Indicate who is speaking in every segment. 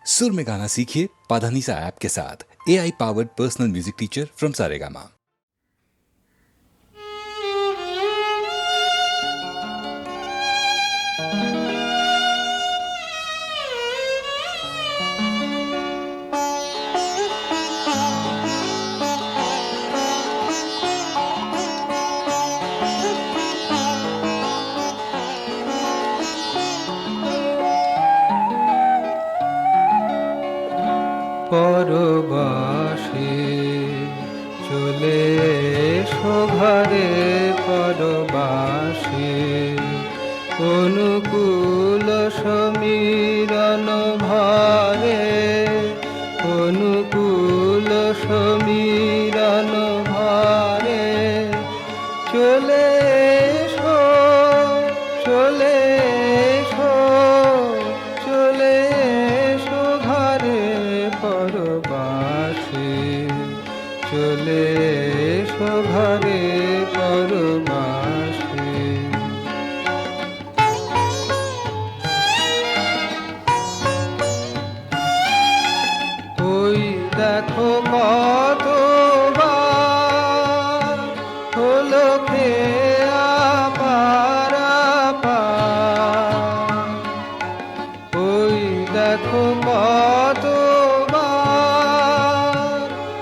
Speaker 1: सुर में गाना सीखिए पाधानीसा ऐप के साथ। AI powered personal music teacher from Saregama.
Speaker 2: পরবাসে চলে এসো ঘরে, পরবাসে অনুকূল সমীরণ ভরে, অনুকূল সমীরণ ভরে চলে এসো, চলে এসো, চলে এসো ঘরে পরবাসে, চলে এসো ঘরে পরবাসে। ওই দেখো কতবার হলো খেয়া পারাপার, ওই দেখো কতবার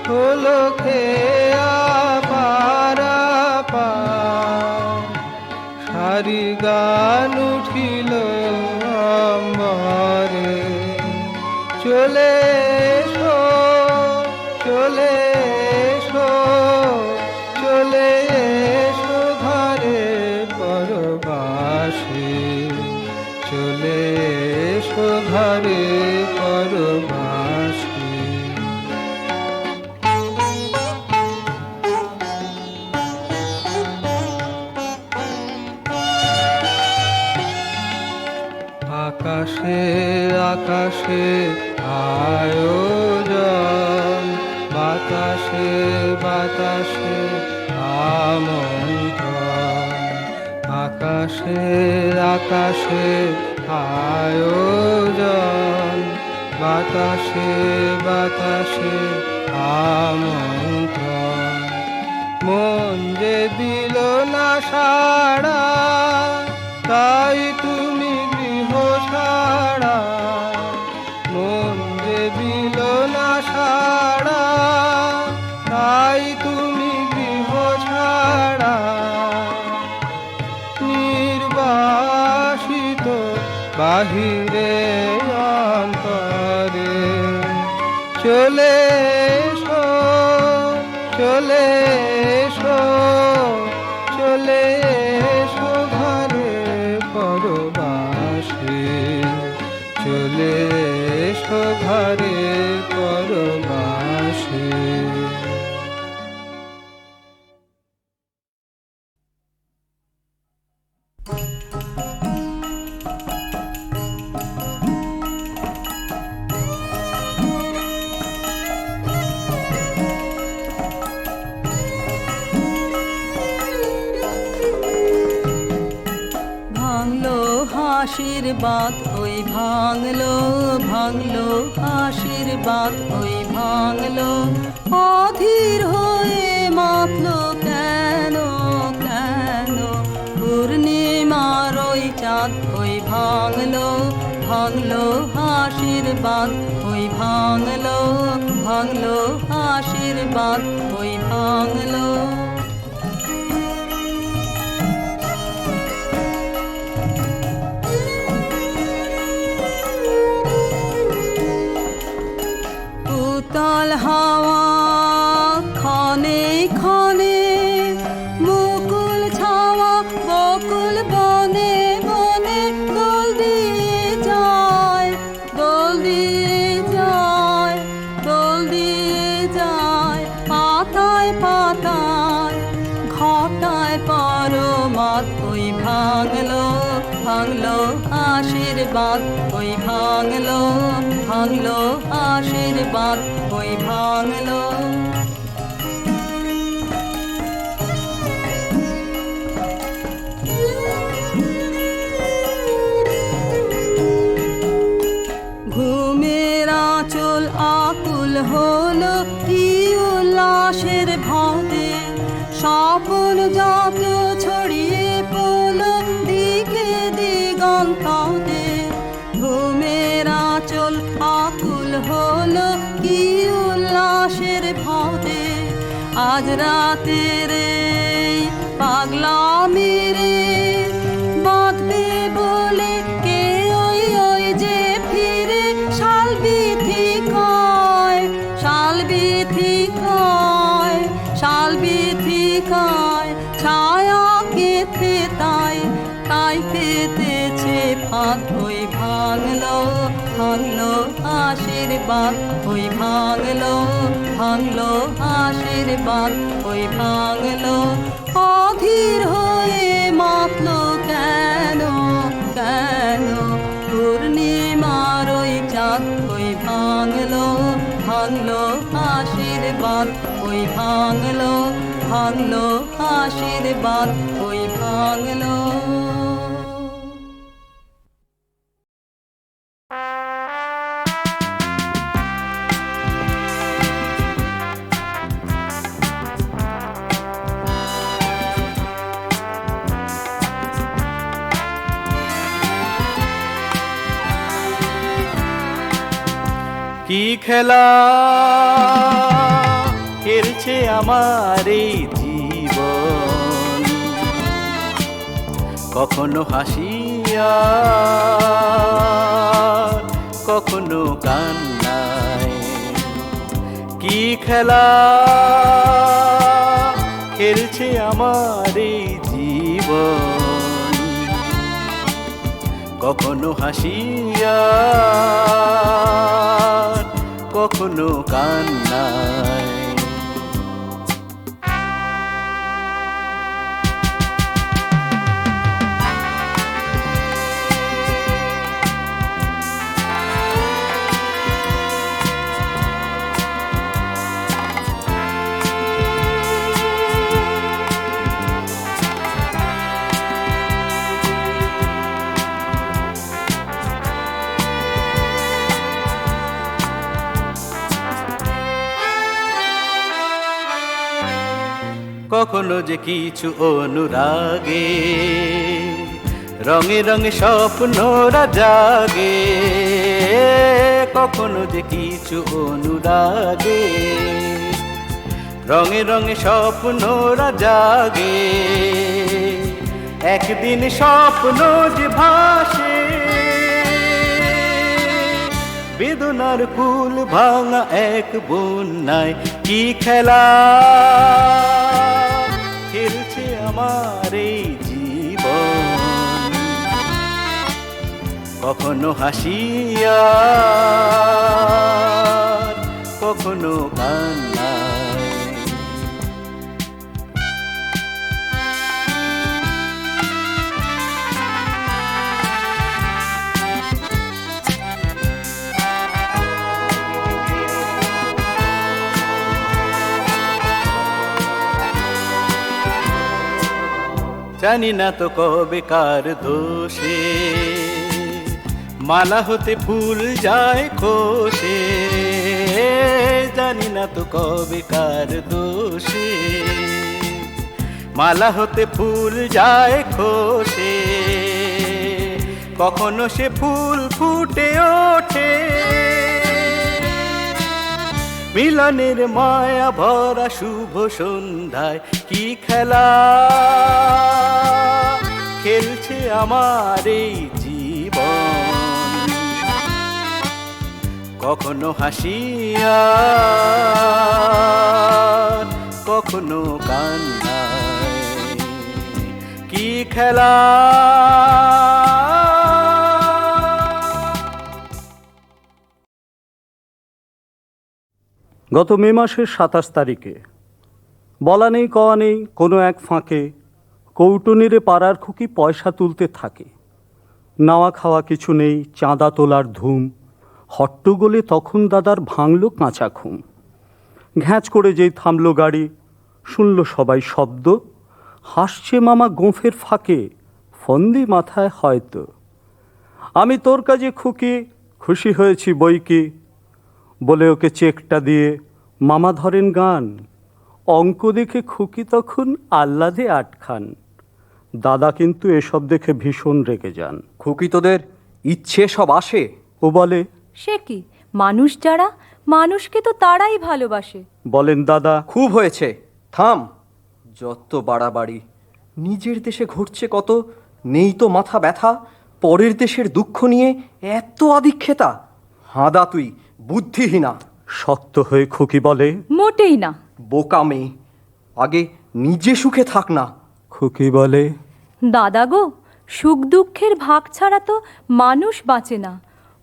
Speaker 2: হলো খেয়া পারাপার। সারি গান উঠিল অম্বরে, চলে এসো, চলে এসো, চলে এসো ঘরে পরবাসে, চলে এসো ঘরে পরবাসে। আকাশে আকাশে আয়োজন, বাতাসে বাতাসে আমন্ত্রণ, আকাশে আকাশে আয়োজন, বাতাসে বাতাসে আমন্ত্রণ। মন যে দিল না সাড়া, তাই তুমি গৃহ ছাড়া, মন যে দিল না সাড়া, তাই তুমি গৃহ ছাড়া। নির্বাসিত বাহিরে অন্তরে, চলে এসো, চলে এসো, চলে এসো ঘরে পরবাসে, চলে এসো ঘরে পরবাসে।
Speaker 3: ভাঙলো আশীর্বাদ ওই ভাঙলো, ভাঙলো আশীর্বাদ ওই ভাঙলো, অধীর হয়ে মাতলো কেন কেন, পূর্ণিমার ওই চাঁদ ওই ভাঙলো, ভাঙলো আশীর্বাদ ওই ভাঙলো, ভাঙলো আশীর্বাদ ওই ভাঙলো। উতল হাওয়া ক্ষণে ক্ষণে, মুকুল ছাওয়া বকুল বনে বনে, দোল দিয়ে যায়, দোল দিয়ে যায়, দোল দিয়ে যায়, পাতায় পাতায় ঘটায় পরমাদ ওই ভাঙলো, ভাঙলো আশীর্বাদ ওই ভাঙলো, ভাঙলো আশীর্বাদ ওই ভাঙলো। ঘুমের আঁচল আকুল হলো কি উল্লাসের ভাতে, স্বপন যত ছড়িয়ে পড়লো দিকে দিগন্তে। ঘুমের আঁচল আকুল হলো কি উল্লাসের ভাতে, আজ রাতের এই পাগলামি রে বাঁধবে বলে কে ওই ওই যে ফিরে শালবিথি কয়, শালবিথি কয়, শালবিথি কয়, ছায়া কেথে তাই তাই পেতেছে ফাঁদ। ওই ভাঙলো ভাঙলো আশীর্বাদ, ওই ভাঙলো ভাঙলো আশীর্বাদ, ওই ভাঙলো অধীর হয়ে মাতলো কেন কেন পূর্ণিমার ওই চাঁদ। ওই ভাঙলো ভাঙলো আশীর্বাদ, ওই ভাঙলো ভাঙলো আশীর্বাদ, ওই ভাঙলো।
Speaker 4: কি খেলা খেলছে আমার এই জীবন, কখনো হাসিয়া কখনো কান্নায়। কি খেলা খেলছে আমার এই জীবন, কখনো হাসিয়া কখনো কান্নায়। কখনো যে কিছু অনুরাগে রঙে রঙে স্বপ্নরা জাগে, কখনো যে কিছু অনুরাগে রঙে রঙে স্বপ্নরা জাগে। একদিন স্বপ্ন যে ভাসে বেদনার কুল ভাঙা এক বন্যায়। কি খেলা খেলছে আমার এই জীবন, কখনো হাসিয়া কখনো কান্নায়। জানি না তো কবে কার দোষে মালা হতে ফুল যায় খসে, জানি না তো কবে কার দোষে মালা হতে ফুল যায় খসে। কখনো সে ফুল ফুটে ওঠে মিলনের মায়া ভরা শুভ সন্ধ্যায়। কি খেলা খেলছে আমার এই জীবন, কখনো হাসিয়া কখনো কান্নায়। কি খেলা
Speaker 5: গত মে মাসের ২৭ তারিখে বলা নেই কওয়া নেই কোনো এক ফাঁকে কৌটুনিরে পাড়ার খুকি পয়সা তুলতে থাকে। নাওয়া খাওয়া কিছু নেই, চাঁদা তোলার ধুম, হট্টগোলে তখন দাদার ভাঙল কাঁচা ঘুম। ঘ্যাঁচ করে যেই থামল গাড়ি, শুনল সবাই শব্দ, হাসছে মামা গোঁফের ফাঁকে, ফন্দি মাথায় হয়তো। আমি তোর কাজে খুকি, খুশি হয়েছি বই কি, বলে ওকে চেকটা দিয়ে মামা ধরেন গান। অঙ্ক দেখে খুকি তখন আহ্লাদে আটখান। দাদা কিন্তু এসব দেখে ভীষণ রেগে যান।
Speaker 6: খুকি তোদের ইচ্ছে সব আসে।
Speaker 5: ও বলে,
Speaker 7: সে কি, মানুষ যারা, মানুষকে তো তারাই ভালোবাসে।
Speaker 5: বলেন দাদা,
Speaker 6: খুব হয়েছে, থাম। যত বাড়াবাড়ি, নিজের দেশে ঘটছে কত, নেই তো মাথা ব্যথা। পরের দেশের দুঃখ নিয়ে এত আদিক্ষেতা। হাঁদা তুই, বুদ্ধিহীনা।
Speaker 5: শক্ত হয়ে খুকি বলে,
Speaker 7: মোটেই না।
Speaker 6: বোকা মেয়ে, আগে নিজে সুখে থাক না।
Speaker 5: খুকি বলে,
Speaker 7: দাদা গো, সুখ দুঃখের ভাগ ছাড়া তো মানুষ বাঁচে না।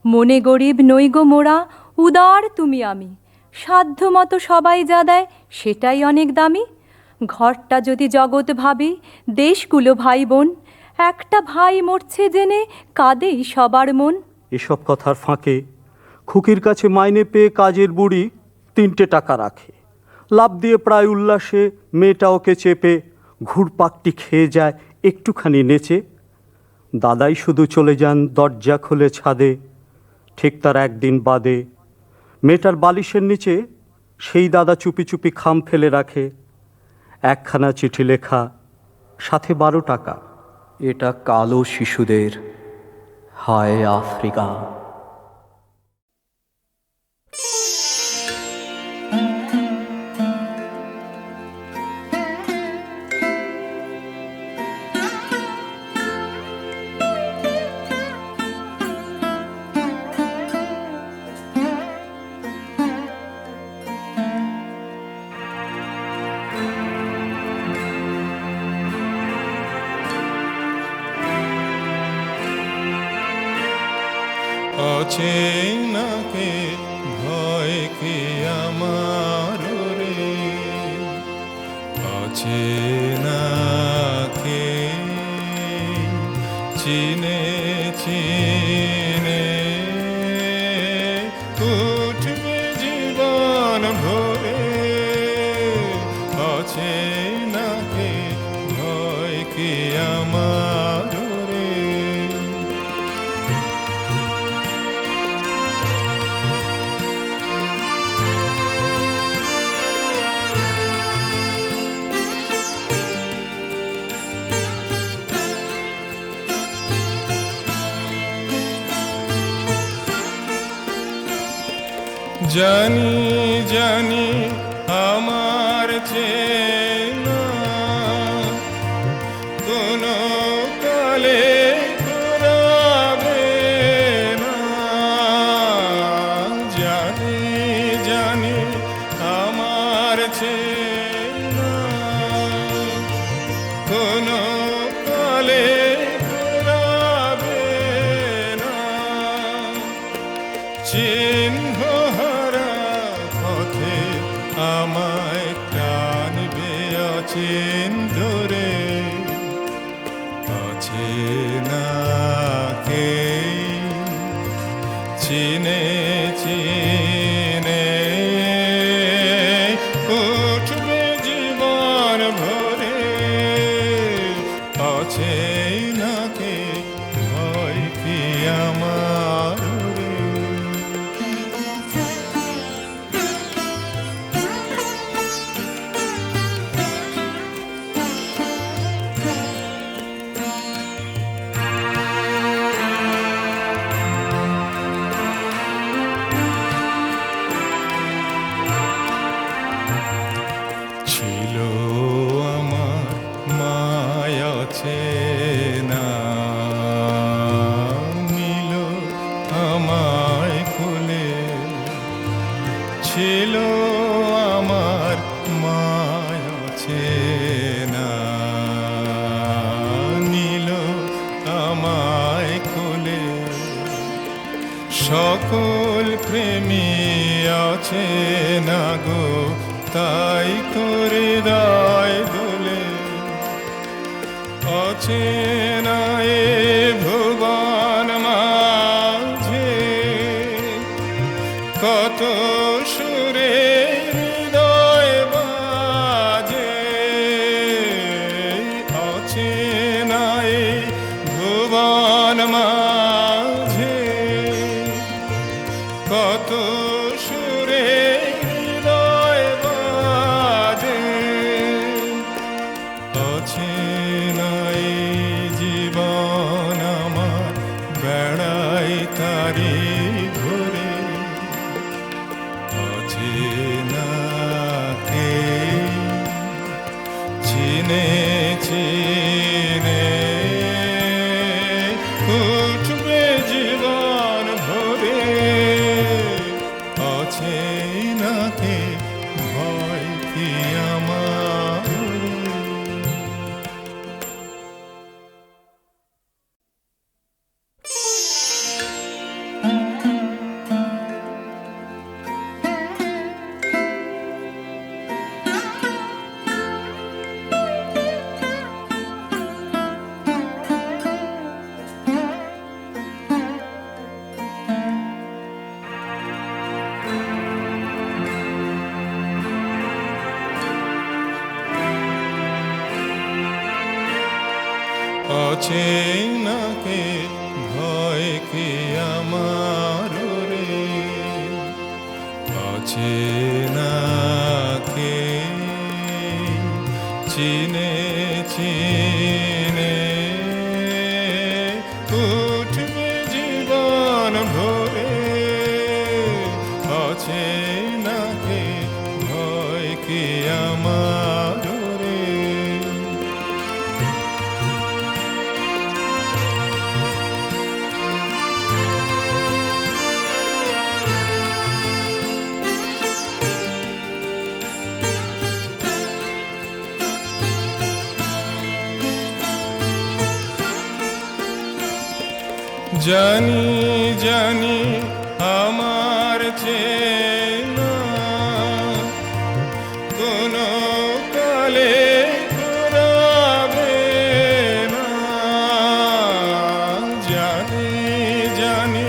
Speaker 7: মনে গরিব নই গো মোরা, উদার তুমি আমি। সাধ্য মতো সবাই যা দেয় সেটাই অনেক দামি। ঘরটা যদি জগৎ ভাবি, দেশগুলো ভাই বোন, একটা ভাই মরছে জেনে কাঁদেই সবার মন।
Speaker 5: এসব কথার ফাঁকে খুকির কাছে মাইনে পেয়ে কাজের বুড়ি 3টে টাকা রাখে। লাভ দিয়ে প্রায় উল্লাসে মেয়েটা ওকে চেপে ঘুরপাকটি খেয়ে যায় একটুখানি নেচে। দাদাই শুধু চলে যান দরজা খুলে ছাদে। ঠিক তার একদিন বাদে মেয়েটার বালিশের নিচে সেই দাদা চুপি চুপি খাম ফেলে রাখে একখানা চিঠি লেখা, সাথে 12 টাকা।
Speaker 6: এটা কালো শিশুদের, হায় আফ্রিকা।
Speaker 8: অচেনাকে ভয় কি আমার রে, অচেনাকে চিনে চিনে উঠবে জীবন ভরে। অচেনাকে ভয় কি আমার রে। জানি জানি আমার চেনা কোনো কালে ঘুরাবে না। জানি জানি আমার চেনা কোনো কালে ঘুরাবে না। চিহ্ন আমায় টানবে অচিন্তরে। অচেনাকে চিনে চিনে উঠবে জীবন ভরে। অচেনাকে ভয় কি আমার রে। ছিল আমার মায়া চেনা, নিল আমায় কোলে। ছিল আমার মায়া চেনা, নিল আমায় কোলে। সকল প্রেমী অচেনা গো, তাই করে হৃদয় দোলে। অচেনা এ ভুবন মাঝে কত সুরে হৃদয় বাজে। অচেনা এ ভুবন মাঝে কত সুরে হৃদয় বাজে অচেনা এই জীবন আমার বেড়াই তারি ঘুরে অচেনাকে চিনে চিনে উঠবে জীবন ভরে অচেনাকে ভয় কি আমার অচেনাকে ভয় কি আমার রে অচেনাকে চিনে চিনে উঠবে জীবন ভরে অচেনাকে ভয় কি আমার রে জানি জানি আমার চেনা কোনো কালে ঘুরাবে না জানি জানি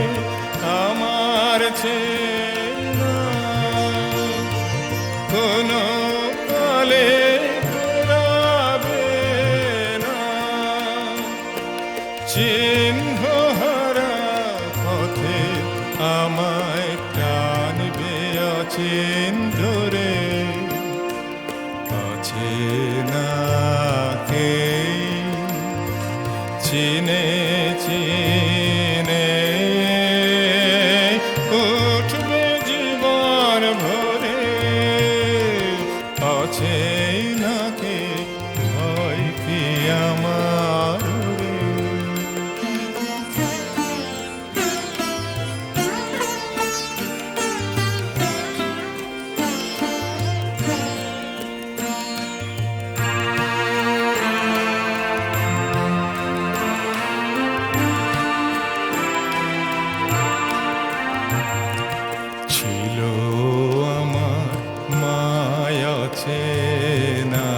Speaker 8: আমার চেনা কোনো কালে ঘুরাবে না চিহ্ন হারা পথে আমায় টানবে অচিন ধরে অচেনাকে চিনে চিনে উঠবে জীবন ভরে অচেনাকে ভয় কি আমার রে ছিল আমার মায়া চেনা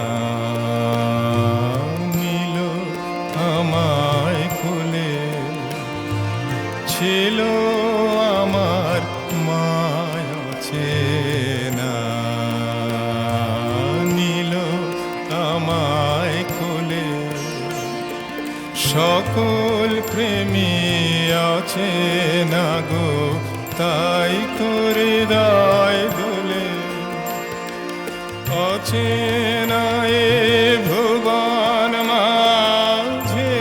Speaker 8: নিল আমায় খুলে ছিল আমার মায়া চেনা নিল আমায় খুলে সকল প্রেমী আছে না গো তাই করে হৃদয় দোলে অচেনা এ ভুবন মাঝে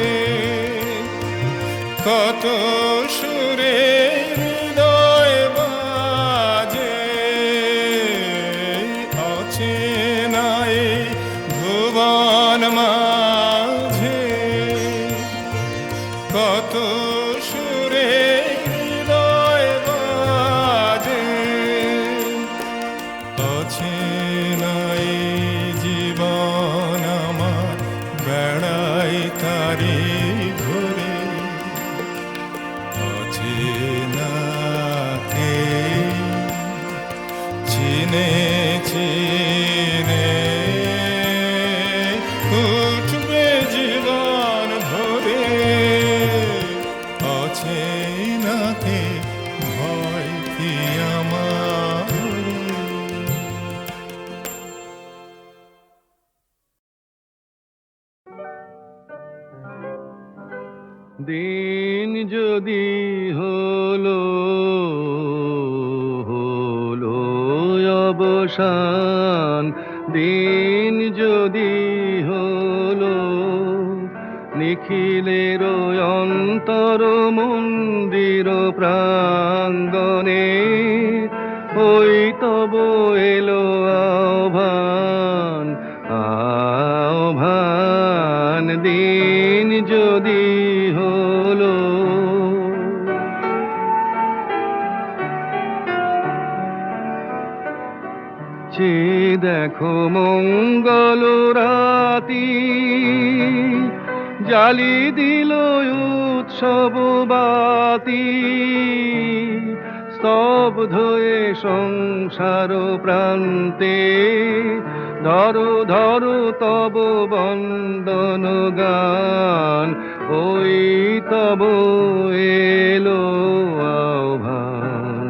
Speaker 8: কত সুরে হৃদয় বাজে অচেনা এ ভুবন মাঝে কত সুরে হৃদয় বাজে অচেনা এই জীবন আমার বেড়াই তারি ঘুরে অচেনাকে চিনে চিনে উঠবে জীবন ভরে অচেনাকে ভয় কি আমার
Speaker 2: দিন যদি হলো অবসান দিন যদি হলো নিখিলের অন্তর মন্দির প্রাঙ্গণে ওই তব এলো আহ্বান আহ্বান দিন যদি হলো যে দেখো মঙ্গল রাতি জালি দিল উৎসব বাতি স্তব্ধ এ সংসার প্রান্তে ধরো ধরো তব বন্দন গান ওই তব এলো আহ্বান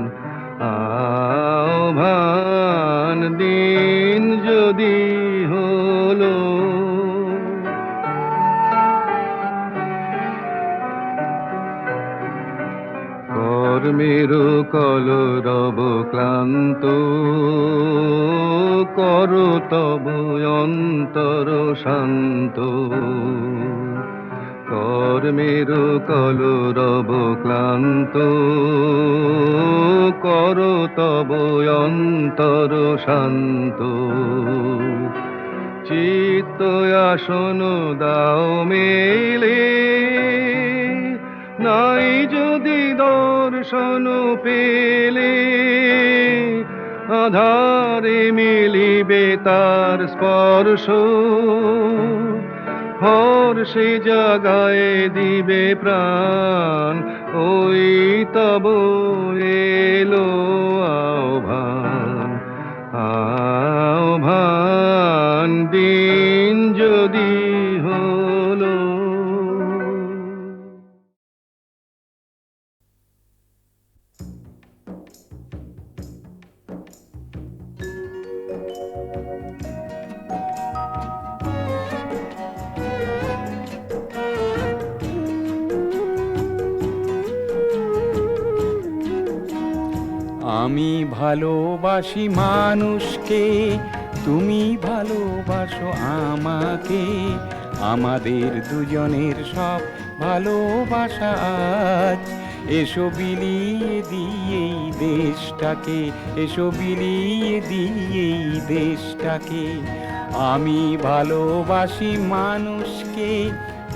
Speaker 2: আহ্বান দিন যদি হলো কর্মের কলরব ক্লান্ত কর তব অন্তর শান্ত কর্মের কলরব ক্লান্ত কর তব অন্তর শান্ত চিত্ত আসন দাও মেলে নাই যদি দর্শন পেলে আধারে মিলিবে তার স্পর্শ হর্ষে জাগায় দিবে প্রাণ ওই তব এলো আহ্বান আহ্বান দিন যদি হলো আমি ভালোবাসি মানুষকে তুমি ভালোবাসো আমাকে আমাদের দুজনের সব ভালোবাসা আজ এসো বিলিয়ে দিয়েই দেশটাকে এসো বিলিয়ে দিয়েই দেশটাকে আমি ভালোবাসি মানুষকে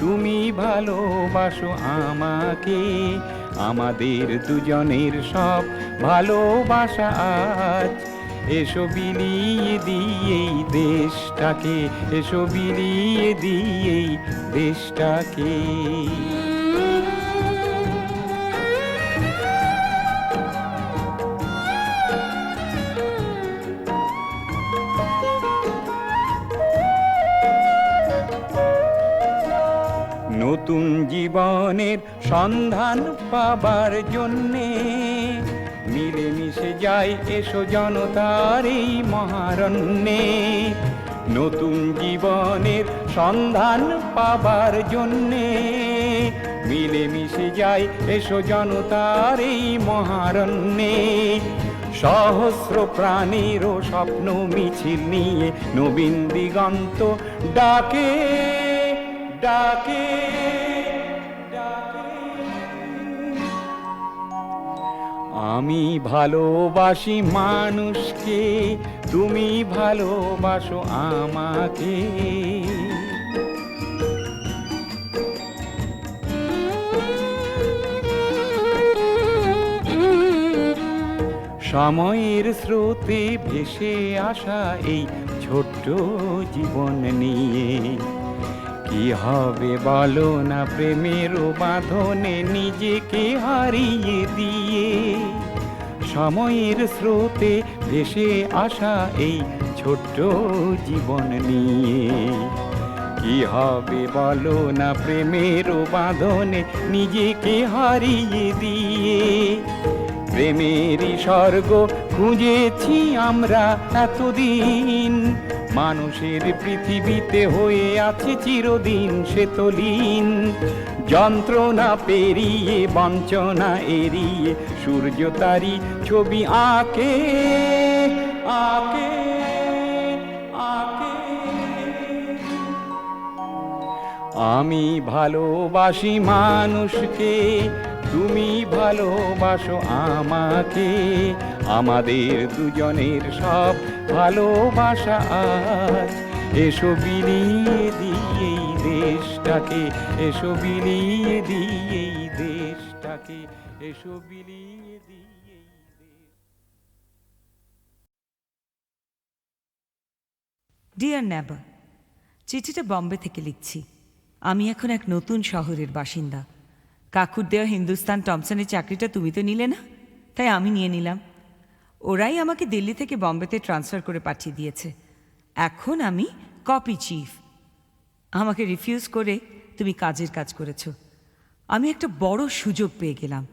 Speaker 2: তুমি ভালোবাসো আমাকে আমাদের দুজনের সব ভালোবাসা আজ এসো বিলিয়ে দিয়েই দেশটাকে এসো বিলিয়ে দিয়েই দেশটাকে নতুন জীবনের সন্ধান পাবার জন্যে মিলেমিশে যাই এসো জনতার এই মহারণ্যে নতুন জীবনের সন্ধান পাবার জন্যে মিলেমিশে যাই এসো জনতার এই মহারণ্যে সহস্র প্রাণীরও স্বপ্ন মিছিল নিয়ে নবীন দিগন্ত ডাকে ডাকে আমি ভালোবাসি মানুষকে তুমি ভালোবাসো আমাকে সময়ের স্রোতে ভেসে আসা এই ছোট্ট জীবন নিয়ে কি হবে বলো না প্রেমের বাঁধনে নিজেকে হারিয়ে দিয়ে সময়ের স্রোতে ভেসে আসা এই ছোট্ট জীবন নিয়ে কি হবে বলো না প্রেমের বাঁধনে নিজেকে হারিয়ে দিয়ে প্রেমেরই স্বর্গ খুঁজেছি আমরা এতদিন মানুষের পৃথিবীতে হয়ে আছে চিরদিন সে তো লীন যন্ত্রণা পেরিয়ে বঞ্চনা এড়িয়ে সূর্য তারি ছবি আঁকে आके आके আমি ভালোবাসি মানুষকে, তুমি ভালোবাসো আমাকে, আমাদের দুজনের সব ভালোবাসা আজ এসো বিলিয়ে দিয়ে এই দেশটাকে, এসো বিলিয়ে দিয়ে এই দেশটাকে, এসো বিলিয়ে দিয়ে এই দেশ।
Speaker 9: ডিয়ার নেবা, চিঠিটা বম্বে থেকে লিখছি। আমি এখন এক নতুন শহরের বাসিন্দা। কাকুর দেওয়া হিন্দুস্তান টমসনের চাকরিটা তুমি তো নিলে না, তাই আমি নিয়ে নিলাম। ওরাই আমাকে দিল্লি থেকে বম্বেতে ট্রান্সফার করে পাঠিয়ে দিয়েছে। এখন আমি কপি চিফ। আমাকে রিফিউজ করে তুমি কাজের কাজ করেছো। আমি একটা বড় সুযোগ পেয়ে গেলাম।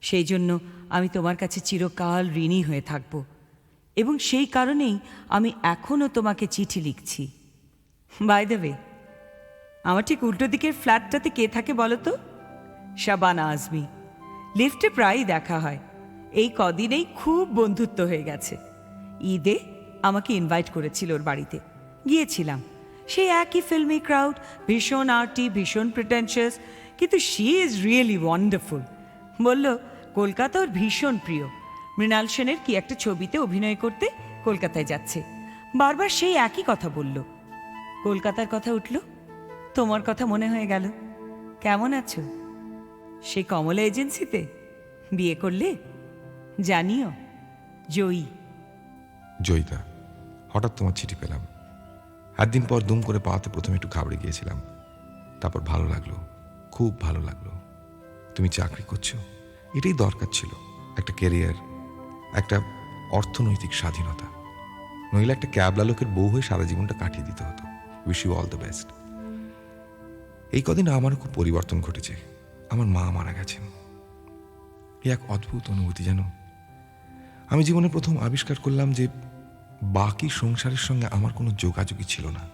Speaker 9: সেই জন্য আমি তোমার কাছে চিরকাল ঋণী হয়ে থাকব, এবং সেই কারণেই আমি এখনও তোমাকে চিঠি লিখছি। বাই দ্য ওয়ে, আমার ঠিক উল্টো দিকের ফ্ল্যাটটাতে কে থাকে বলো তো? শাবানা আজমি। লিফটে প্রায়ই দেখা হয়। এই কদিনেই খুব বন্ধুত্ব হয়ে গেছে। ঈদে আমাকে ইনভাইট করেছিল ওর বাড়িতে, গিয়েছিলাম। সেই একই ফিল্মি ক্রাউড, ভীষণ আর্টি, ভীষণ প্রিটেনশিয়াস, কিন্তু শি ইজ রিয়েলি ওয়ান্ডারফুল। বলল কলকাতা ওর ভীষণ প্রিয়। মৃণাল সেনের কি একটা ছবিতে অভিনয় করতে কলকাতায় যাচ্ছে। বারবার সেই একই কথা বলল। কলকাতার কথা উঠল, তোমার কথা মনে হয়ে গেল। কেমন আছো? সে কমলা এজেন্সিতে বিয়ে করলে? জানিও, জয়ী।
Speaker 10: জয়িতা, হঠাৎ তোমার চিঠি পেলাম। একদিন পর দুম করে পাওয়াতে প্রথমে একটু ঘাবড়ে গিয়েছিলাম, তারপর ভালো লাগলো, খুব ভালো লাগলো। তুমি চাকরি করছো, এটাই দরকার ছিল। একটা ক্যারিয়ার, একটা অর্থনৈতিক স্বাধীনতা। নইলে একটা ক্যাবলা লোকের বউ হয়ে সারা জীবনটা কাটিয়ে দিতে হতো। Wish you all the best. এই কদিন আমারও খুব পরিবর্তন ঘটেছে। আমার মা মারা গেছেন। এই এক অদ্ভুত অনুভূতি, জানো। আমি জীবনে প্রথম আবিষ্কার করলাম যে বাকি সংসারের সঙ্গে আমার কোনো যোগাযোগই ছিল না।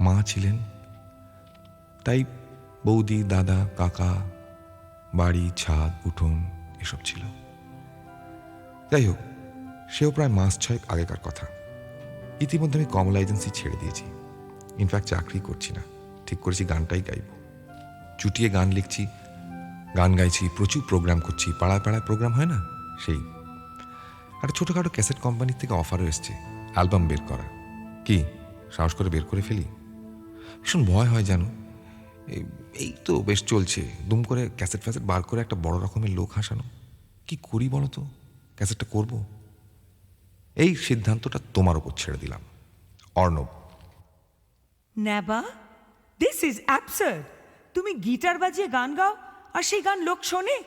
Speaker 10: মা ছিলেন, তাই বৌদি, দাদা, কাকা, বাড়ি, ছাদ, উঠোন এসব ছিল। যাই হোক, সেও প্রায় মাস 6 আগেকার কথা। ইতিমধ্যে আমি কমলা এজেন্সি ছেড়ে দিয়েছি। ইনফ্যাক্ট চাকরি করছি না, ঠিক করেছি গানটাই গাইব। চুটিয়ে গান লিখছি, গান গাইছি, প্রচুর প্রোগ্রাম করছি। পাড়ায় পাড়ায় প্রোগ্রাম হয় না, সেই। একটা ছোটোখাটো ক্যাসেট কোম্পানির থেকে অফারও এসছে অ্যালবাম বের করা। কি সাহস করে বের করে ফেলি? ভীষণ ভয় হয় জানো। এই তো বেশ চলছে, দুম করে ক্যাসেট ফ্যাসেট বার করে একটা বড় রকমের লোক হাসানো। কি করি বলো তো? ক্যাসেটটা করব, এই সিদ্ধান্তটা তোমার ওপর ছেড়ে দিলাম। Arnab.
Speaker 9: Neba, this is absurd. তুমি গিটার বাজিয়ে গান গাও আর সেই গান লোক শোনে?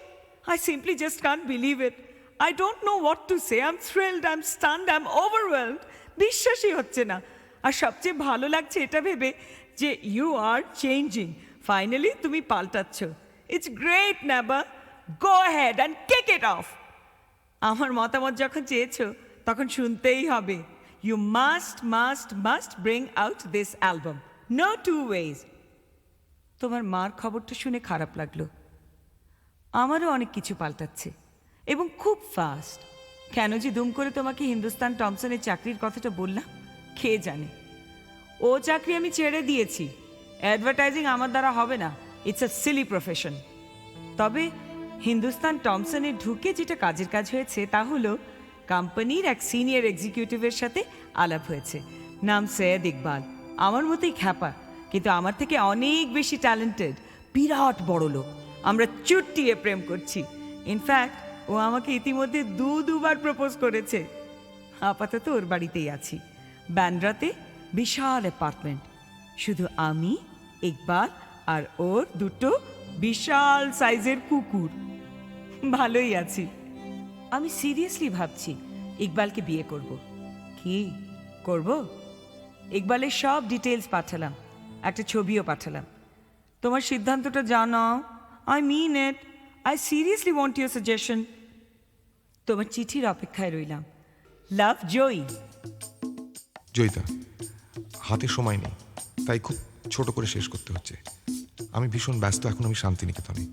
Speaker 9: I simply just can't believe it. I don't know what to say. I am thrilled, I am stunned, I am overwhelmed. বিশ্বাসই হচ্ছে না। আর সবচেয়ে ভালো লাগছে এটা ভেবে যে ইউ আর চেঞ্জিং। ফাইনালি তুমি পাল্টাচ্ছ। It's great Neba, go ahead and kick it off. আমার মতামত যখন চেয়েছো তখন শুনতেই হবে। You must must must bring out this album, no two ways. তোমার মার খবরটা শুনে খারাপ লাগলো। আমারও অনেক কিছু পাল্টাচ্ছে, এবং খুব ফাস্ট। কেন যে দুম করে তোমাকে হিন্দুস্তান টমসনের চাকরির কথাটা বললাম কে জানে। ও চাকরি আমি ছেড়ে দিয়েছি। অ্যাডভার্টাইজিং আমার দ্বারা হবে না, ইটস আ সিলি প্রফেশন। তবে হিন্দুস্তান টমসনে ঢুকে যেটা কাজের কাজ হয়েছে তা হলো কোম্পানির এক সিনিয়র এক্সিকিউটিভের সাথে আলাপ হয়েছে। নাম সৈয়দ ইকবাল। আমার মতোই খ্যাপা, কিন্তু আমার থেকে অনেক বেশি ট্যালেন্টেড, বিরাট বড় লোক। আমরা চুট্টিয়ে প্রেম করছি। ইনফ্যাক্ট ও আমাকে ইতিমধ্যে দুবার প্রপোজ করেছে। আপাতত ওর বাড়িতেই আছি, ব্যান্ড্রাতে, বিশাল অ্যাপার্টমেন্ট। শুধু আমি, ইকবাল আর ওর 2 বিশাল সাইজের কুকুর। ভালোই আছি। আমি সিরিয়াসলি ভাবছি ইকবালকে বিয়ে করব। কি করব? ইকবালের সব ডিটেলস পাঠালাম, একটা ছবিও পাঠালাম। তোমার সিদ্ধান্তটা জানাও। I mean it. I seriously want your suggestion. তোমার চিঠির অপেক্ষায় রইলাম। লাভ, জয়ী।
Speaker 10: জয়িতা, হাতে সময় নেই, তাই খুব ছোট করে শেষ করতে হচ্ছে। আমি ভীষণ ব্যস্ত এখন। আমি শান্তিনিকেতনে,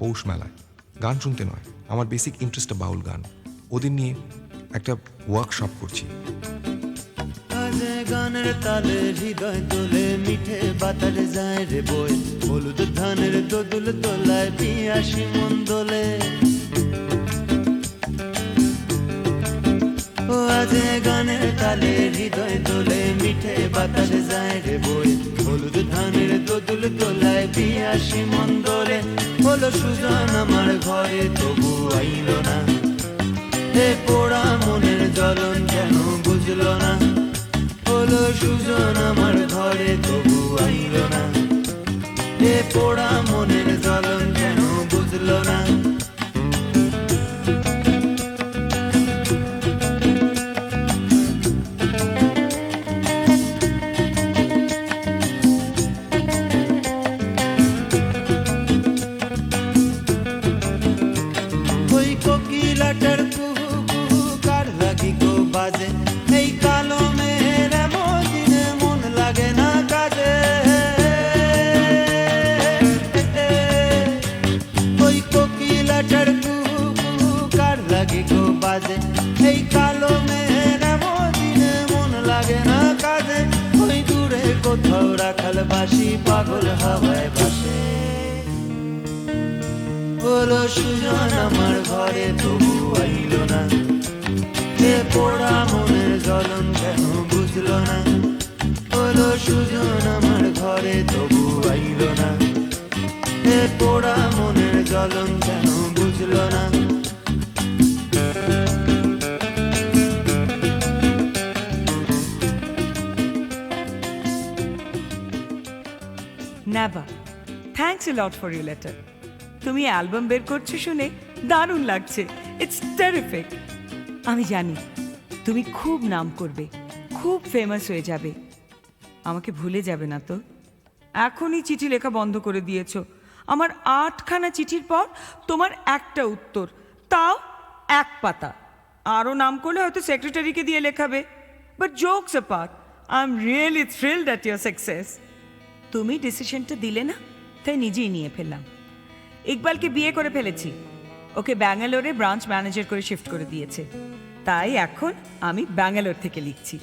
Speaker 10: পৌষ মেলায়। গান শুনতে নয়, আমার বেসিক ইন্টারেস্টটা বাউল গান। ওদের নিয়ে একটা ওয়ার্কশপ করছি।
Speaker 11: গানের তালে হৃদয় তোলে মিঠে বাতাস যায় রে বই, হলুদ ধানের দোদুল তোলায় পিয়াসি মন দোলে। ও আজে গানের তালে হৃদয় তোলে মিঠে বাতাস যায় রে বই, হলুদ ধানের দোদুল তোলায় পিয়াসি মন দোলে। হলো সুজন আমার ঘরে তবু আইল না, হে পোড়া মনের জ্বলন কেন বুঝলো না। হলো সুজন আমার ঘরে তবু আইল না, হে পোড়া মনের জ্বলন কেন বুঝলো না। ওই কোকিলাটার কুহু কুহু কার লাগি গো বাজে, এই কালো মেয়ের এমন দিনে মন লাগে না কাজে। ওই কোকিলাটার কুহু কুহু কার লাগি গো বাজে, এই কালো মেয়ের এমন দিনে মন লাগে না কাজে। ওই দূরে কোথাও রাখাল বাসি পাগল হাওয়ায় ভাসে। হলো সুজন আমার ঘরে তবু আইল না, হে পোড়া মনের জ্বলন কেন বুঝলো না। হলো সুজন আমার ঘরে তবু আইল না, হে পোড়া মনের জ্বলন কেন বুঝলো না।
Speaker 9: Naba, thanks a lot for your letter. তুমি অ্যালবাম বের করছো শুনে দারুণ লাগছে। It's terrific. আমি জানি তুমি খুব নাম করবে, খুব ফেমাস হয়ে যাবে। আমাকে ভুলে যাবে না তো? এখনই চিঠি লেখা বন্ধ করে দিয়েছো। আমার 8খানা চিঠির পর তোমার একটা উত্তর, তাও 1 পাতা। আরও নাম করলে হয়তো সেক্রেটারিকে দিয়ে লেখাবে। But jokes apart, I am really thrilled at your success. তুমি ডিসিশনটা দিলে না, তাই নিজেই নিয়ে ফেললাম। ইকবালকে বিয়ে করে ফেলেছি, ওকে ব্যাঙ্গালোরে ব্রাঞ্চ ম্যানেজার করে শিফট করে দিয়েছে। তাই এখন আমি ব্যাঙ্গালোর থেকে লিখছি।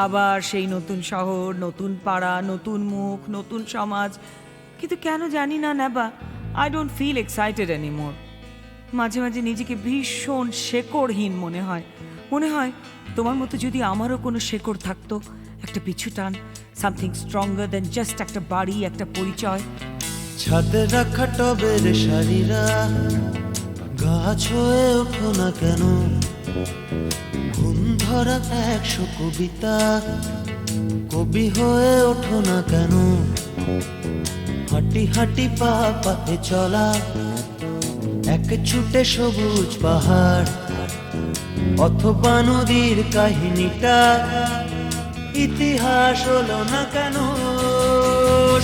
Speaker 9: আবার সেই নতুন শহর, নতুন পাড়া, নতুন মুখ, নতুন সমাজ। কিন্তু কেন জানি না নেবা, I don't feel excited anymore. মাঝে মাঝে নিজেকে ভীষণ শেকড়হীন মনে হয়। মনে হয় তোমার মতো যদি আমারও কোনো শেকড় থাকতো, একটা পিছু টান, সামথিং স্ট্রঙ্গার দেন জাস্ট একটা বাড়ি, একটা পরিচয়।
Speaker 11: ছাদে রাখা টবের সারিরা গাছ হয়ে ওঠো না কেন, ঘুম ধরা 100 কবিতা কবি হয়ে ওঠো না কেন। হাঁটি হাঁটি পা পাতে চলা এক ছুটে সবুজ পাহাড়, অথবা নদীর কাহিনীটা ইতিহাস হলো না কেন।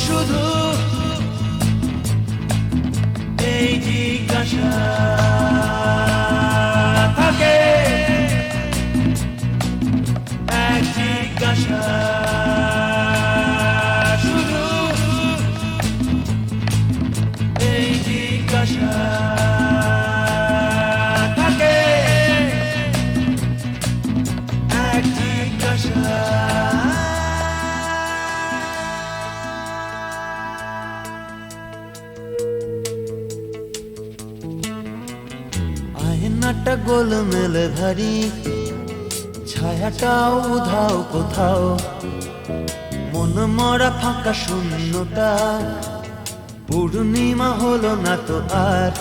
Speaker 11: শুধু এই জিজ্ঞাসা থাকে, এক জিজ্ঞাসা শুধু, এই জিজ্ঞাসা থাকে, এক জিজ্ঞাসা। আয়নাটা গোলমেলে ভারী, ছায়াটাও উধাও কোথাও, মন মরা ফাঁকা শূন্যটা পূর্ণিমা হলো না তো আর।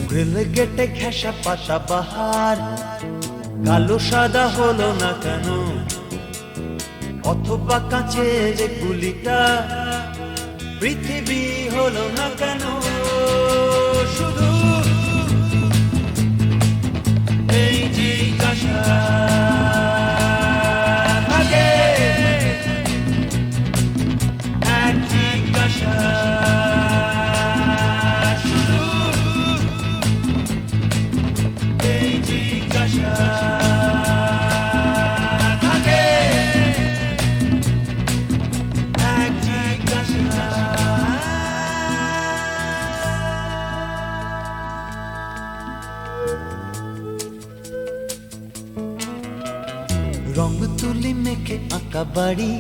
Speaker 11: গ্রিল গেটে ঘেঁষা পাতা বাহার কালো সাদা হলো না কেন, অথবা কাঁচের গুলিটা পৃথিবী হলো না কেন। শুধু এই জিজ্ঞাসা থাকে, এক জিজ্ঞাসা শুধু, এই জিজ্ঞাসা থাকে, এক জিজ্ঞাসা। রং তুলি মেখে আঁকা বাড়ি,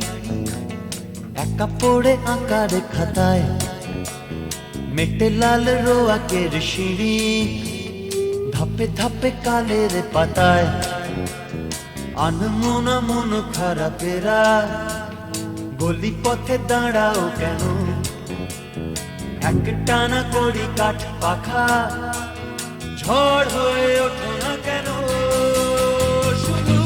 Speaker 11: একা পড়ে আঁকার খাতায়, মেটে লাল রোয়াকের সিঁড়ি, ধাপে ধাপে কালের পাতায়, আনমনা মন খারাপেরা গলি পথে দাঁড়াও কেন, এক টানা করি কাঠ পাখা, ঝড় হয়ে ওঠো না কেন, শুধু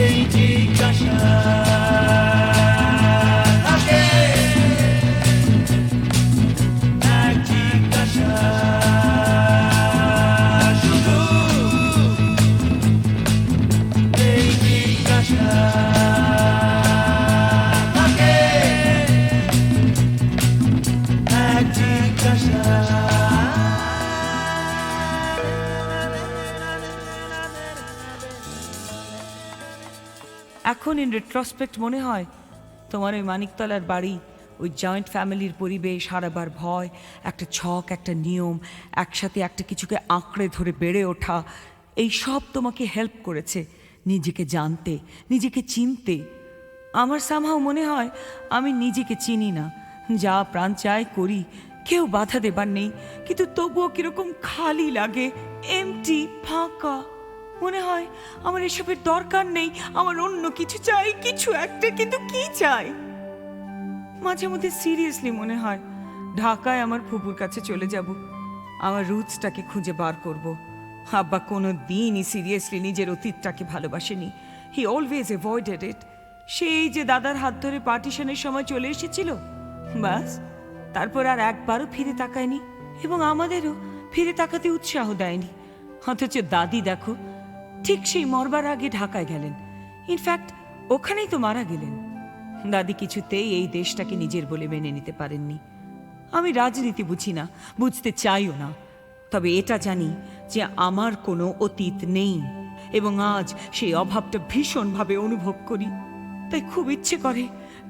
Speaker 11: এই জিজ্ঞাসা থাকে, এক জিজ্ঞাসা, শুধু এই জিজ্ঞাসা থাকে, এক জিজ্ঞাসা।
Speaker 9: এখন ইন রেট্রোস্পেক্ট মনে হয় তোমার ওই মানিকতলার বাড়ি, ওই জয়েন্ট ফ্যামিলির পরিবেশ, হারাবার ভয়, একটা ছক, একটা নিয়ম, একসাথে একটা কিছুকে আঁকড়ে ধরে বেড়ে ওঠা, এই সব তোমাকে হেল্প করেছে নিজেকে জানতে, নিজেকে চিনতে। আমার সামহাও মনে হয় আমি নিজেকে চিনি না, যা প্রাণ চায় করি, কেউ বাধা দেবার নেই, কিন্তু তবুও কিরকম খালি লাগে, এমটি, ফাঁকা। মনে হয় আমার এসবের দরকার নেই, আমার অন্য কিছু চাই, কিছু একটা, কিন্তু কি চাই? মাঝে মধ্যে সিরিয়াসলি মনে হয় ঢাকায় আমার ফুপুর কাছে চলে যাব, আমার রুটসটাকে খুঁজে বার করব। আব্বা কোনো দিনই সিরিয়াসলি নিজের অতীতটাকে ভালোবাসেনি, হি অলওয়েজ অ্যাভয়েডেড ইট। সেই যে দাদার হাত ধরে পার্টিশনের সময় চলে এসেছিল, বাস তারপর আর একবারও ফিরে তাকায়নি, এবং আমাদেরও ফিরে তাকাতে উৎসাহ দেয়নি। অথচ দাদি দেখো, ঠিক সেই মরবার আগে ঢাকায় গেলেন, ইনফ্যাক্ট ওখানেই তো মারা গেলেন। দাদি কিছুতেই এই দেশটাকে নিজের বলে মেনে নিতে পারেননি। আমি রাজনীতি বুঝি না, বুঝতে চাইও না, তবে এটা জানি যে আমার কোনো অতীত নেই, এবং আজ সেই অভাবটা ভীষণভাবে অনুভব করি। তাই খুব ইচ্ছে করে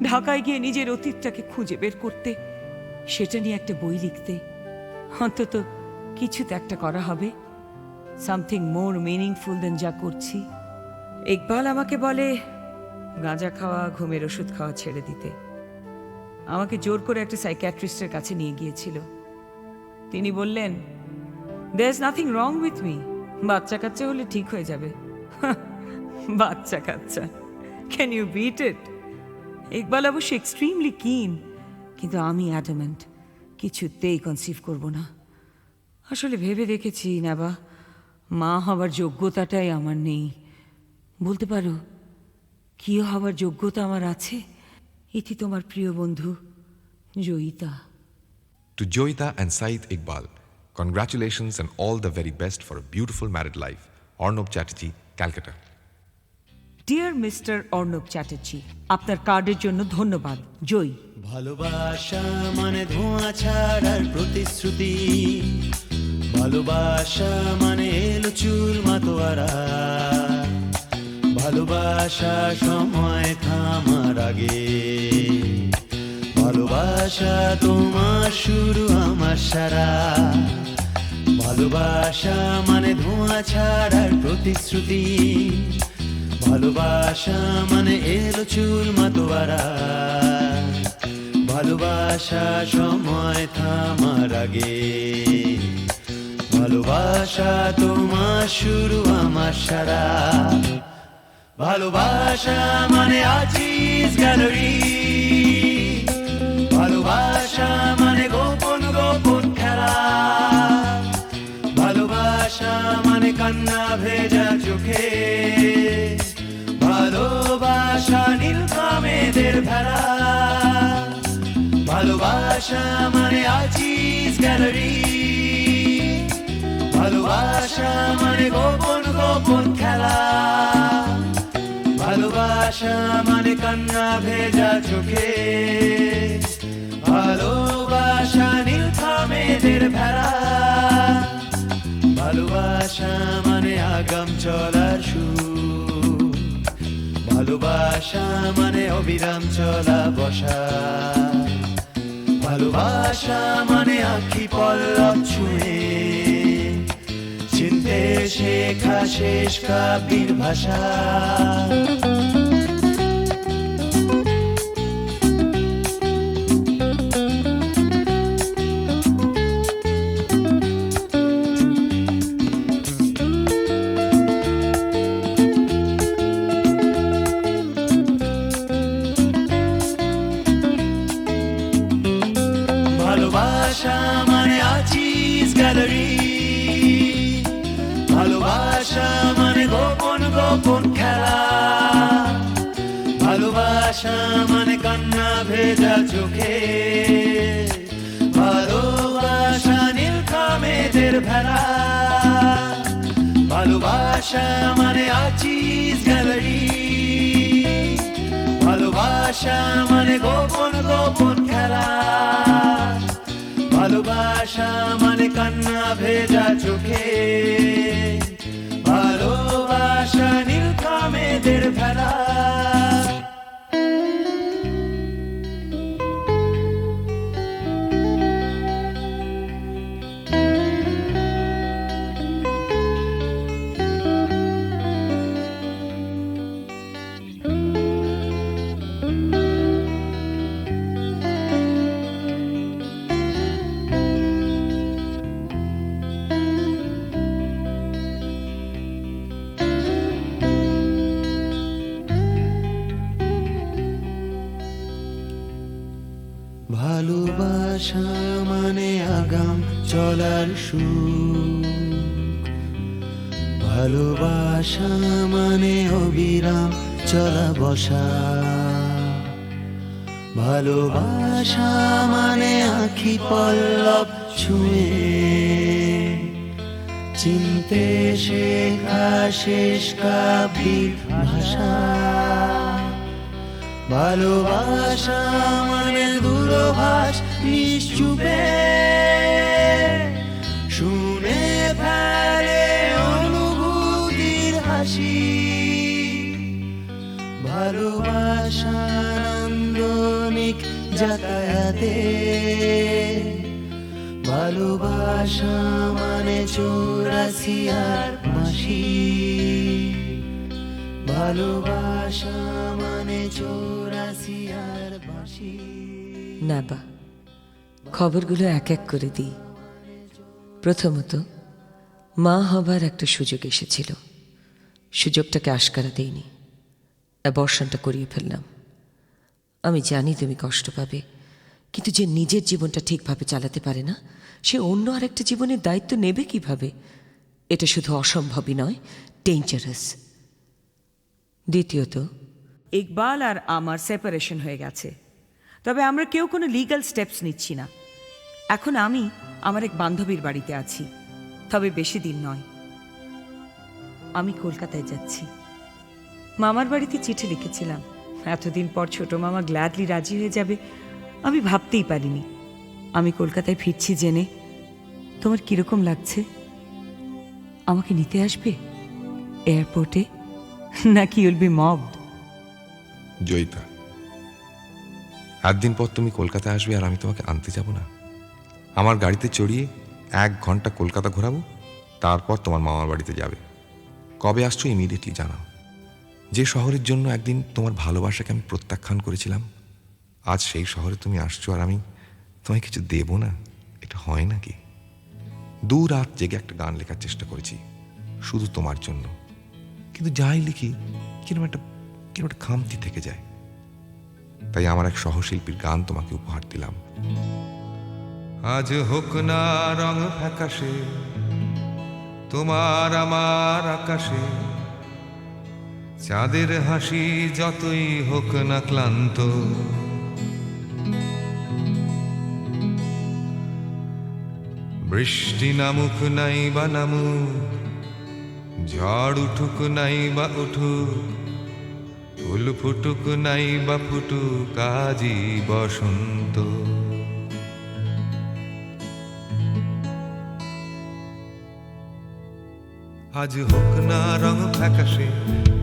Speaker 9: ঢাকায় গিয়ে নিজের অতীতটাকে খুঁজে বের করতে, সেটা নিয়ে একটা বই লিখতে। অন্তত কিছু তো একটা করা হবে, সামথিং মোর মিনিংফুল দেন যা করছি। ইকবাল আমাকে বলে গাঁজা খাওয়া, ঘুমের ওষুধ খাওয়া ছেড়ে দিতে। আমাকে জোর করে একটা সাইকিয়াট্রিস্টের কাছে নিয়ে গিয়েছিল। তিনি বললেন, there is nothing wrong with me, বাচ্চা কাচ্চা হলে ঠিক হয়ে যাবে। বাচ্চা কাচ্চা, can you beat it? Iqbal অবশ্য এক্সট্রিমলি কিন, কিন্তু আমি অ্যাডামেন্ট, কিছুতেই কনসিভ করব না। আসলে ভেবে দেখেছি নেবা, মা হবার যোগ্যতাটাই আমার নেই। বলতে পারো কি হবার যোগ্যতা আমার আছে? এটি তোমার প্রিয় বন্ধু Joyita.
Speaker 10: To Joyita and Said Iqbal, congratulations and all the very best for a beautiful married life. Arnab Chatterjee, Calcutta.
Speaker 9: Dear mister Arnab Chatterjee, আপনার কার্ডের জন্য ধন্যবাদ। জয়।
Speaker 11: ভালোবাসা মানে ধোঁয়া ছাড়ার প্রতিশ্রুতি, ভালোবাসা মানে এলো চুল মাতোয়ারা, ভালোবাসা সময় থামার আগে, ভালোবাসা তোমার শুরু আমার সারা, ভালোবাসা মানে ধোঁয়া ছাড়ার প্রতিশ্রুতি, ভালোবাসা মানে এলো চুল মাতোয়ারা, ভালোবাসা সময় থামার আগে, ভালোবাসা তোমার শুরু আমার সারা, ভালোবাসা মানে আজিজ গ্যালারি, ভালোবাসা মানে গোপন গোপন খেলা, ভালোবাসা মানে কান্না ভেজা চোখে, ভালোবাসা নীলকামেদের ভেলা, ভালোবাসা মানে আজিজ গ্যালারি, ভালোবাসা মানে গোপন গোপন খেলা, ভালোবাসা মানে কান্না ভেজা চোখে, ভালোবাসা নীলকামেদের ভেলা, ভালোবাসা মানে আগাম চলার সুর, ভালোবাসা মানে অবিরাম চলা বসা, ভালোবাসা মানে আঁখি পল্লব ছুঁয়ে চিনতে শেখা শেষ কাব্যের ভাষা ভালোবাসা মানে আছিস গ্যালারি ভালোবাসা মানে গোপন গোপন খেলা ভালোবাসা মানে কান্না ভেজা চোখে ভালোবাসা নীলকা মেঘের ভেলা ভালোবাসা মানে আছিস গ্যালারি ভালোবাসা মানে গোপন গোপন খেলা ভালোবাসা মানে কান্না ভেজা চোখে ভালোবাসা নীলকা মেঘের ভেলা ভালোবাসা মানে আগাম চলার সুখ ভালোবাসা মানে অবিরাম চলা বসা ভালোবাসা মানে আঁখি পল্লব ছুঁয়ে চিনতে শেখা শেষ কাব্যের ভাষা ভালোবাসা মানে দূরভাষ নিশ্চুপে শুনে ফেলে অনুভূতির হাসি ভালোবাসা নান্দনিক যাতায়াতে ভালোবাসা মানে 84 আর মাসি ভালোবাসা মানে 84 আর বাঁশি
Speaker 12: না বা খবরগুলো এক এক করে দিই প্রথমত মা হবার একটা সুযোগ এসেছিল সুযোগটাকে আশকারা দেইনি অ্যাবর্শনটা করিয়ে ফেললাম আমি জানি তুমি কষ্ট পাবে কিন্তু যে নিজের জীবনটা ঠিকভাবে চালাতে পারে না সে অন্য আরেকটা জীবনের দায়িত্ব নেবে কিভাবে এটা শুধু অসম্ভবই নয় ডেঞ্জারাস দ্বিতীয়ত
Speaker 9: ইকবাল আর আমার সেপারেশন হয়ে গেছে তবে আমরা কেউ কোনো লিগ্যাল স্টেপস নিচ্ছি না এখন আমি আমার এক বান্ধবীর বাড়িতে আছি তবে বেশি দিন নয় আমি কলকাতায় যাচ্ছি মামার বাড়িতে চিঠি লিখেছিলাম এতদিন পর ছোট মামা গ্ল্যাডলি রাজি হয়ে যাবে আমি ভাবতেই পারিনি আমি কলকাতায় ফিরছি জেনে তোমার কিরকম লাগছে আমাকে নিতে আসবে এয়ারপোর্টে নাকি ইউল বি মবড
Speaker 10: জয়িতা একদিন পর তুমি কলকাতা আসবে আর আমি তোমাকে আনতে যাব না আমার গাড়িতে চড়িয়ে 1 ঘন্টা কলকাতা ঘোরাবো তারপর তোমার মামার বাড়িতে যাবে কবে আসছো ইমিডিয়েটলি জানাও যে শহরের জন্য একদিন তোমার ভালোবাসাকে আমি প্রত্যাখ্যান করেছিলাম আজ সেই শহরে তুমি আসছো আর আমি তোমায় কিছু দেব না এটা হয় নাকি 2 রাত জেগে একটা গান লেখার চেষ্টা করেছি শুধু তোমার জন্য কিন্তু যাই লিখি কিরকম একটা খামতি থেকে যায় তাই আমার এক সহশিল্পীর গান তোমাকে উপহার দিলাম আজ হোক না রং ফ্যাকাশে তোমার আমার আকাশে চাঁদের হাসি যতই হোক না ক্লান্ত বৃষ্টি নামুক নাই বা নামুক ঝড় উঠুক নাই বা উঠুক ফুল ফুটুক নাই বা ফুটুক আজই বসন্ত আজ হোক না রং ফ্যাকাশে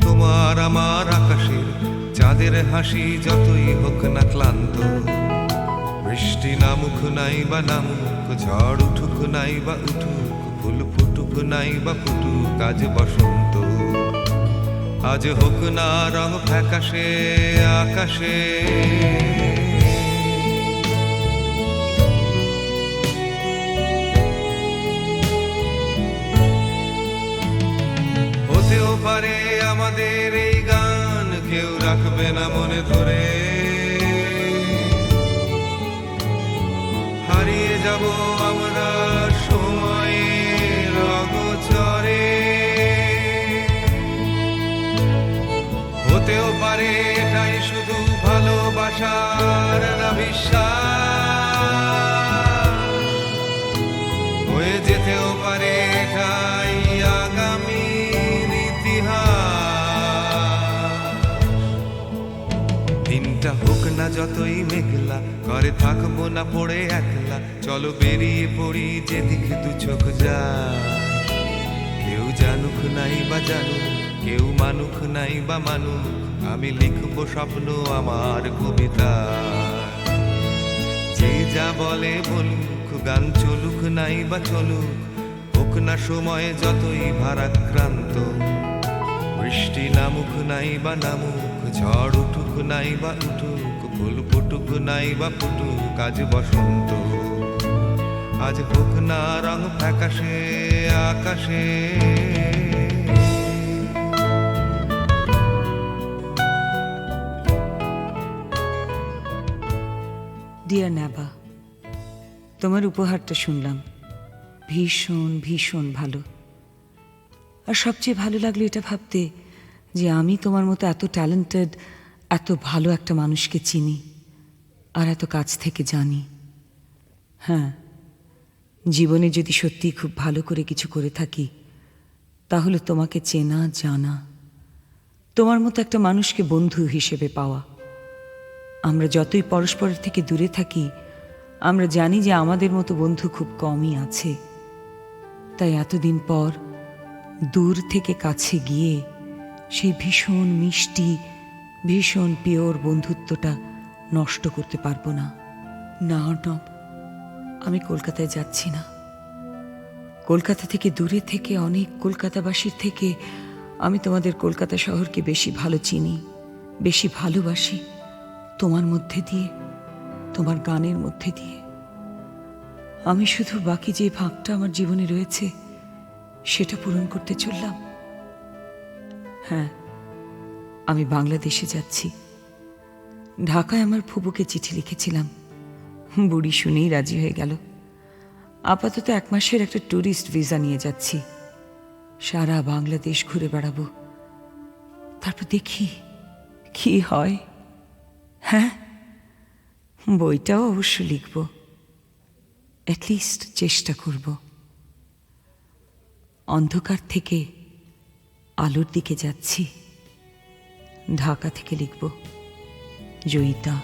Speaker 10: তোমার আমার আকাশে চাঁদের হাসি যতই হোক না ক্লান্ত বৃষ্টি নামুক নাই বা নামুক ঝড় উঠুক নাই বা উঠুক ফুল ফুটুক নাই বা ফুটুক আজ বসন্ত। আজ হোক না রং ফ্যাকাশে আকাশে, হতেও পারে আমাদের এই গান কেউ রাখবে না মনে ধরে, হারিয়ে যাব আমরা সময়ের অগোচরে। হতেও পারে এটাই শুধু ভালোবাসার না বিশ্বাস, হয়ে যেতেও পারে এটাই আগামীর ইতিহাস। দিনটা হোক না যতই মেঘলা, ঘরে থাকবো না পড়ে একলা, চলো বেরিয়ে পড়ি যেদিকে দু চোখ যায়। কেউ জানুক নাই বা জানুক, কেউ মানুক নাই বা মানুক, আমি লিখবো স্বপ্ন আমার কবিতা। যে যা বলে বলুক, গান চলুক নাই বা চলুক, হোক না সময় যতই ভারাক্রান্ত। বৃষ্টি নামুক নাই বা নামুক, ঝড় উঠুক নাই বা উঠুক, ফুল ফুটুক নাই বা ফুটুক আজ বসন্ত। আজ হোক না রং ফ্যাকাশে আকাশে।
Speaker 13: ডিয়ার নাবা, তোমার উপহারটা শুনলাম, ভীষণ ভীষণ ভালো। আর সবচেয়ে ভালো লাগলো এটা ভাবতে যে আমি তোমার মতো এত ট্যালেন্টেড, এত ভালো একটা মানুষকে চিনি আর এত কাছ থেকে জানি। হ্যাঁ, জীবনে যদি সত্যি খুব ভালো করে কিছু করে থাকি, তাহলে তোমাকে চেনা জানা, তোমার মতো একটা মানুষকে বন্ধু হিসেবে পাওয়া। আমরা যতই পরস্পরের থেকে দূরে থাকি, আমরা জানি যে আমাদের মতো বন্ধু খুব কমই আছে। তাই এতদিন পর দূর থেকে কাছে গিয়ে সেই ভীষণ মিষ্টি, ভীষণ পিওর বন্ধুত্বটা নষ্ট করতে পারবো না। না অর্ণব, আমি কলকাতায় যাচ্ছি না। কলকাতা থেকে দূরে থেকে, অনেক কলকাতাবাসীর থেকে আমি তোমাদের কলকাতা শহরকে বেশি ভালো চিনি, বেশি ভালোবাসি, তোমার মধ্যে দিয়ে, তোমার গানের মধ্যে দিয়ে। আমি শুধু বাকি যে ভাগটা আমার জীবনে রয়েছে সেটা পূরণ করতে চললাম। হ্যাঁ, আমি বাংলাদেশে যাচ্ছি। ঢাকায় আমার ফুপুকে চিঠি লিখেছিলাম, বুড়ি শুনেই রাজি হয়ে গেল। আপাতত 1 মাসের একটা ট্যুরিস্ট ভিসা নিয়ে যাচ্ছি। সারা বাংলাদেশ ঘুরে বেড়াবো, তারপর দেখি কি হয়। হ্যাঁ, বইটাও অবশ্য লিখব, অ্যাটলিস্ট চেষ্টা করব। অন্ধকার থেকে আলোর দিকে যাচ্ছি, ঢাকা থেকে লিখব জয়িতা।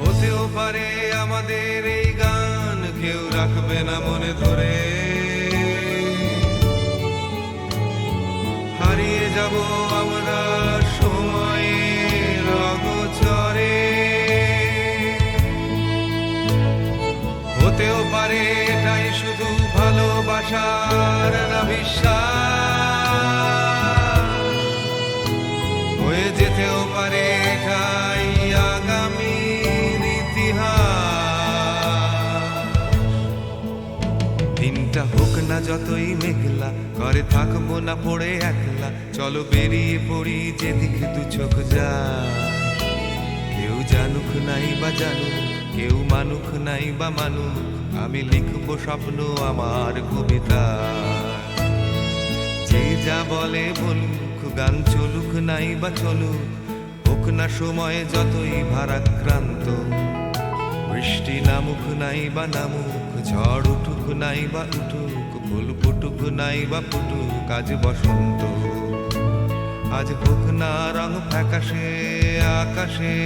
Speaker 10: হতেও পারে আমাদের এই গান কেউ রাখবে না মনে ধরে, হারিয়ে যাব আমরা সময়ের অগোচরে। হতেও পারে এটাই শুধু ভালোবাসার না বিশ্বাস, হয়ে যেতেও পারে এটাই আগামীর ইতিহাস। দিনটা হোক না যতই মেঘলা, ঘরে থাকবো না পড়ে একলা, চলো বেরিয়ে পড়ি যেদিকে দু চোখ যায়। কেউ জানুক নাই বা জানুক, কেউ মানুক নাই বা মানুক, আমি লিখবো স্বপ্ন আমার কবিতা। যে যা বলে বলুক, গান চলুক নাই বা চলুক, হোক না সময় যতই ভারাক্রান্ত। বৃষ্টি নামুক নাই বা নামুক, ঝড় উঠুক নাই বা উঠুক, ফুল ফুটুক নাই বা ফুটুক আজ বসন্ত। আজ হোক না রং ফ্যাকাশে আকাশে।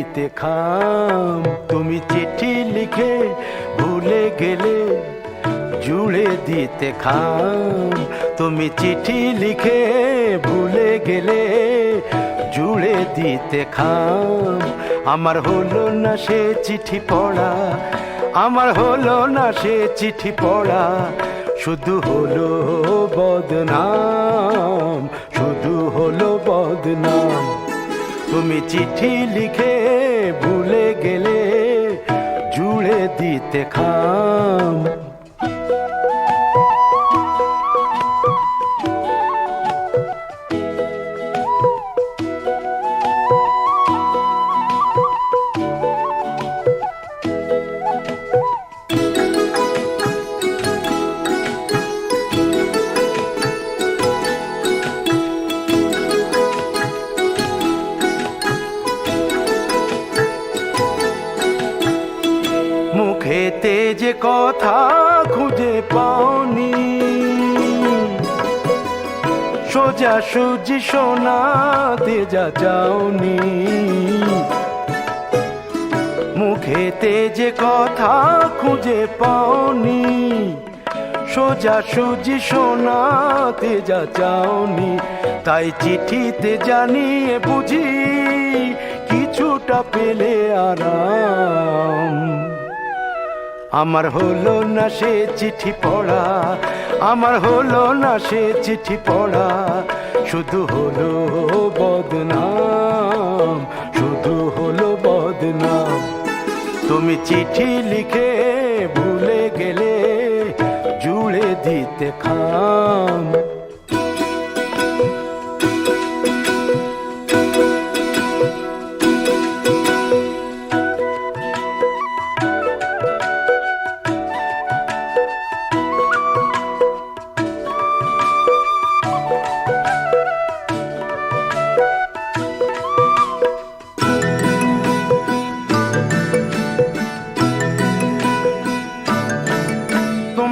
Speaker 11: দিতে খাম তুমি চিঠি লিখে ভুলে গেলে জুড়ে দিতে খাম তুমি চিঠি লিখে ভুলে গেলে জুড়ে দিতে খাম আমার হলো না সে চিঠি পড়া আমার হলো না সে চিঠি পড়া শুধু হলো বদনাম শুধু হলো বদনাম তুমি চিঠি লিখে ভুলে গেলে জুড়ে দিতে খাম মুখেতে যে কথা খুঁজে পাওনি সোজা সুজি শোনাতে যা যাওনি মুখেতে যে কথা খুঁজে পাওনি সোজা সুজি শোনাতে যা যাওনি তাই চিঠিতে জানিয়ে বুঝি কিছুটা পেলে আরাম আমার হলো না সে চিঠি পড়া আমার হলো না সে চিঠি পড়া শুধু হলো বদনাম শুধু হলো বদনাম তুমি চিঠি লিখে ভুলে গেলে জুড়ে দিতে খাম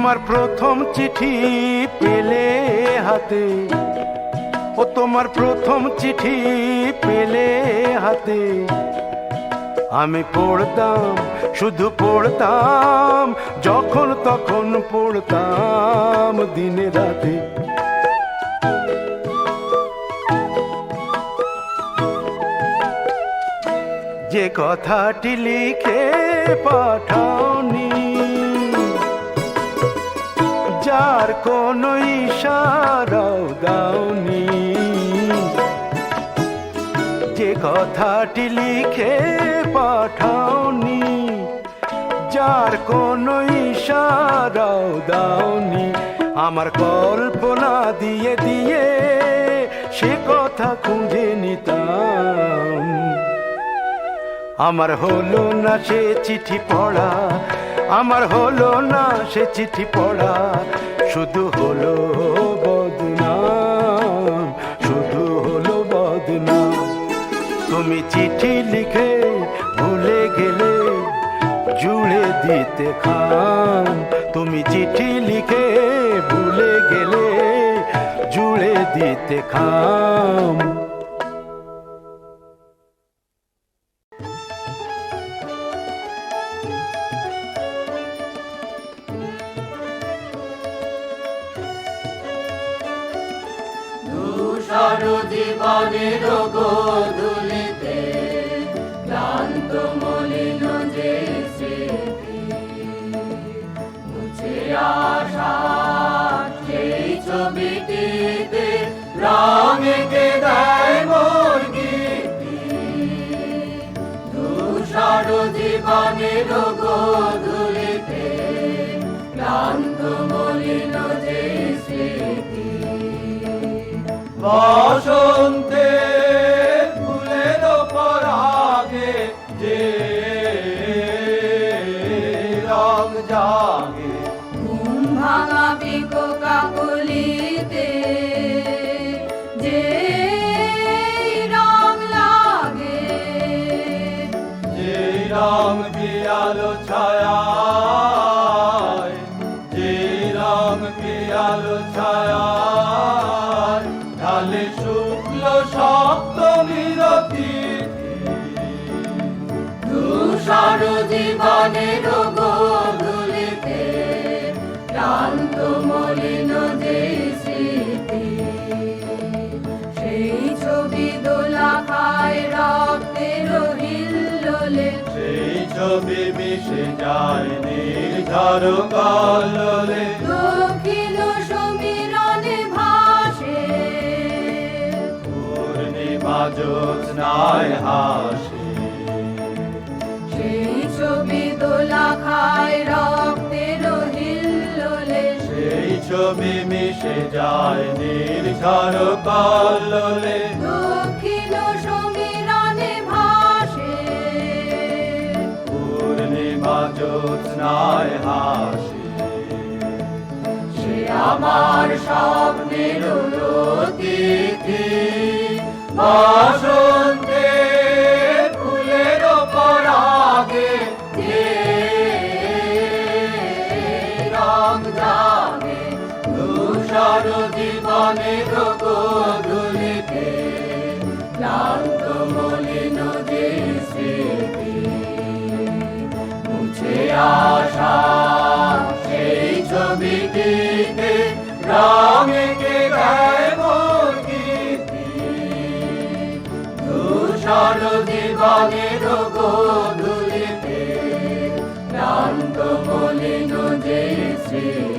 Speaker 11: তোমার প্রথম চিঠি পেলে হাতে ও তোমার প্রথম চিঠি পেলে হাতে আমি পড়তাম শুধু পড়তাম যখন তখন পড়তাম দিনে রাতে যে কথাটি লিখে পাঠাওনি যার কোনো ইশারাও দাওনি যে কথাটি লিখে পাঠাওনি যার কোনো ইশারাও দাওনি আমার কল্পনা দিয়ে দিয়ে সে কথা খুঁজে নিতাম আমার হলো না সে চিঠি পড়া আমার হলো না সে চিঠি পড়া শুধু হলো বদনাম শুধু হলো বদনাম তুমি চিঠি লিখে ভুলে গেলে জুড়ে দিতে খাম তুমি চিঠি লিখে ভুলে গেলে জুড়ে দিতে খাম জীবনের গোধূলিতে ক্লান্ত মলিন যে স্মৃতি মুছে আসা সেই ছবিটিতে রং এঁকে দেয় মোর গীতি ধূসর জীবনের গোধূলিতে ক্লান্ত মলিন যে স্মৃতি বসন্তে ফুলের পরাগে যে রং জাগে
Speaker 3: ঘুম ভাঙা পিকো কাকলিতে যে রং লাগে
Speaker 11: যে রং পিয়ালো ছায়ায় যে রং পিয়ালো ছায়ায় ঢালে শুক্ল সপ্তমীর তিথি
Speaker 3: ধূসর জীবনের গোধূলিতে ক্লান্ত মলিন যে স্মৃতি, সেই ছবি দোলা খায় রক্তের হিল্লোলে,
Speaker 11: সেই ছবি মিশে যায় নির্ঝর কল্লোলে,
Speaker 3: দক্ষিণ সমীরণে ভাসে
Speaker 11: পূর্ণিমা জ্যোৎস্নায় হাসে,
Speaker 3: সেই ছবি দোলা খায় রক্তের হিল্লোলে,
Speaker 11: সেই ছবি মিশে যায় নির্ঝর কল্লোলে,
Speaker 3: দক্ষিণ সমীরণে ভাসে
Speaker 11: পূর্ণিমা জ্যোৎস্নায় হাসে।
Speaker 3: সে আমার স্বপ্নের অতিথি,
Speaker 11: বসন্তে ফুলের পরাগে
Speaker 3: যে রং জাগে
Speaker 11: ধূসর জীবনের গোধূলিতে
Speaker 3: ক্লান্ত মলিন যে স্মৃতি, মুছে আসা
Speaker 11: সেই ছবিটিতে রঙে গায় মোর গীতি, ধূসর জীবনের গোধূলিতে
Speaker 3: ক্লান্ত মলিন যে স্মৃতি।